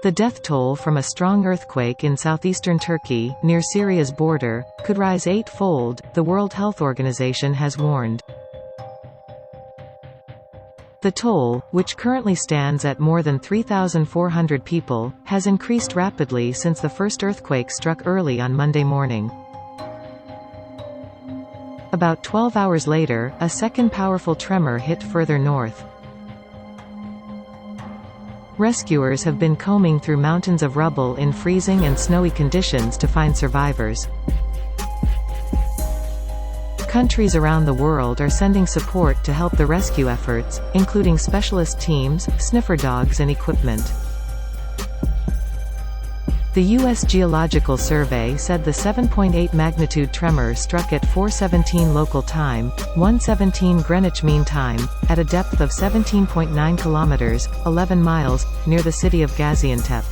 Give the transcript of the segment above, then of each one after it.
The death toll from a strong earthquake in southeastern Turkey, near Syria's border, could rise eightfold, the World Health Organization has warned. The toll, which currently stands at more than 3,400 people, has increased rapidly since the first earthquake struck early on Monday morning. About 12 hours later, a second powerful tremor hit further north. Rescuers have been combing through mountains of rubble in freezing and snowy conditions to find survivors. Countries around the world are sending support to help the rescue efforts, including specialist teams, sniffer dogs and equipment. The U.S. Geological Survey said the 7.8 magnitude tremor struck at 4:17 local time, 1:17 Greenwich Mean Time, at a depth of 17.9 kilometers, 11 miles, near the city of Gaziantep.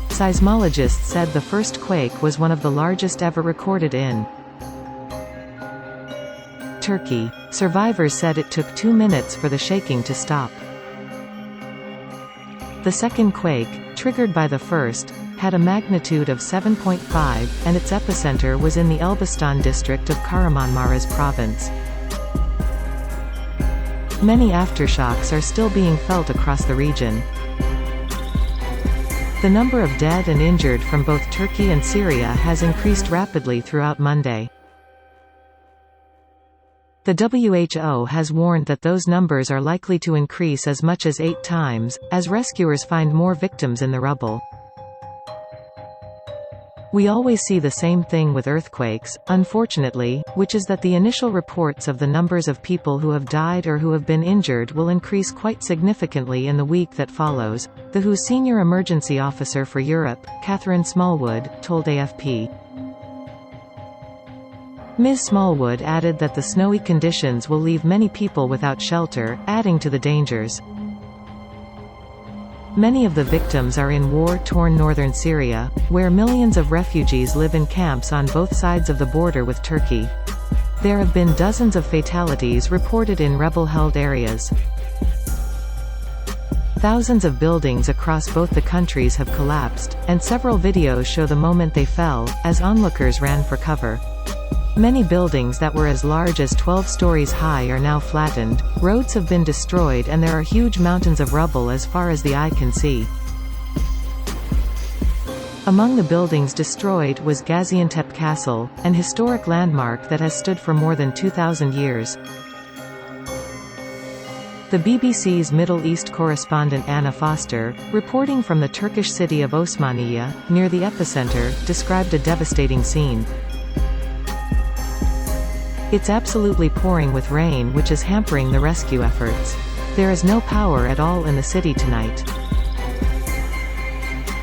Seismologists said the first quake was one of the largest ever recorded in Turkey. Survivors said it took 2 minutes for the shaking to stop. The second quake, triggered by the first, had a magnitude of 7.5, and its epicenter was in the Elbistan district of Kahramanmaraş province. Many aftershocks are still being felt across the region. The number of dead and injured from both Turkey and Syria has increased rapidly throughout Monday. The WHO has warned that those numbers are likely to increase as much as 8 times, as rescuers find more victims in the rubble. We always see the same thing with earthquakes, unfortunately, which is that the initial reports of the numbers of people who have died or who have been injured will increase quite significantly in the week that follows, the WHO's senior emergency officer for Europe, Catherine Smallwood, told AFP. Ms. Smallwood added that the snowy conditions will leave many people without shelter, adding to the dangers. Many of the victims are in war-torn northern Syria, where millions of refugees live in camps on both sides of the border with Turkey. There have been dozens of fatalities reported in rebel-held areas. Thousands of buildings across both the countries have collapsed, and several videos show the moment they fell, as onlookers ran for cover. Many buildings that were as large as 12 stories high are now flattened, roads have been destroyed and there are huge mountains of rubble as far as the eye can see. Among the buildings destroyed was Gaziantep Castle, an historic landmark that has stood for more than 2,000 years. The BBC's Middle East correspondent Anna Foster, reporting from the Turkish city of Osmaniye, near the epicenter, described a devastating scene. It's absolutely pouring with rain, which is hampering the rescue efforts. There is no power at all in the city tonight.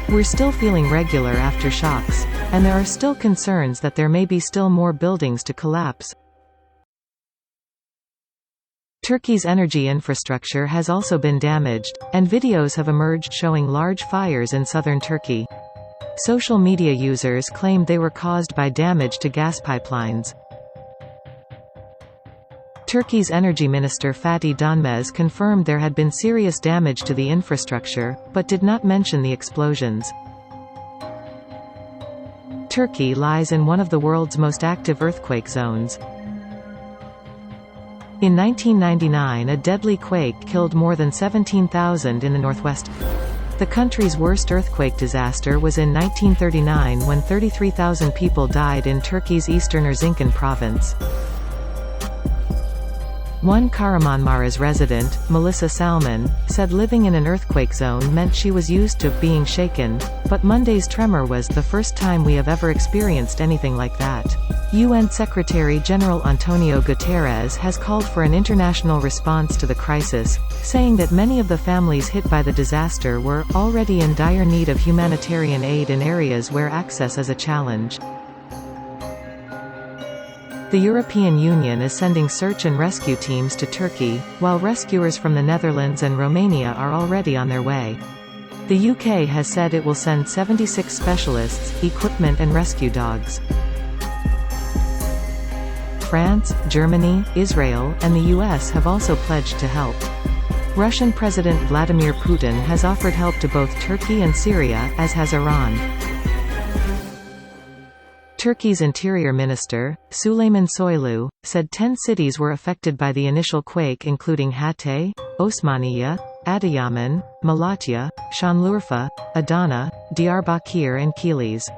We're still feeling regular aftershocks, and there are still concerns that there may be still more buildings to collapse. Turkey's energy infrastructure has also been damaged, and videos have emerged showing large fires in southern Turkey. Social media users claimed they were caused by damage to gas pipelines. Turkey's energy minister Fatih Dönmez confirmed there had been serious damage to the infrastructure, but did not mention the explosions. Turkey lies in one of the world's most active earthquake zones. In 1999, a deadly quake killed more than 17,000 in the northwest. The country's worst earthquake disaster was in 1939 when 33,000 people died in Turkey's eastern Erzincan province. One Kahramanmaraş resident, Melissa Salman, said living in an earthquake zone meant she was used to being shaken, but Monday's tremor was the first time we have ever experienced anything like that. UN Secretary-General Antonio Guterres has called for an international response to the crisis, saying that many of the families hit by the disaster were already in dire need of humanitarian aid in areas where access is a challenge. The European Union is sending search and rescue teams to Turkey, while rescuers from the Netherlands and Romania are already on their way. The UK has said it will send 76 specialists, equipment and rescue dogs. France, Germany, Israel, and the US have also pledged to help. Russian President Vladimir Putin has offered help to both Turkey and Syria, as has Iran. Turkey's Interior Minister, Süleyman Soylu, said 10 cities were affected by the initial quake, including Hatay, Osmaniye, Adıyaman, Malatya, Şanlıurfa, Adana, Diyarbakir and Kilis.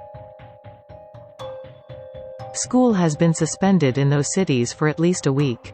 School has been suspended in those cities for at least a week.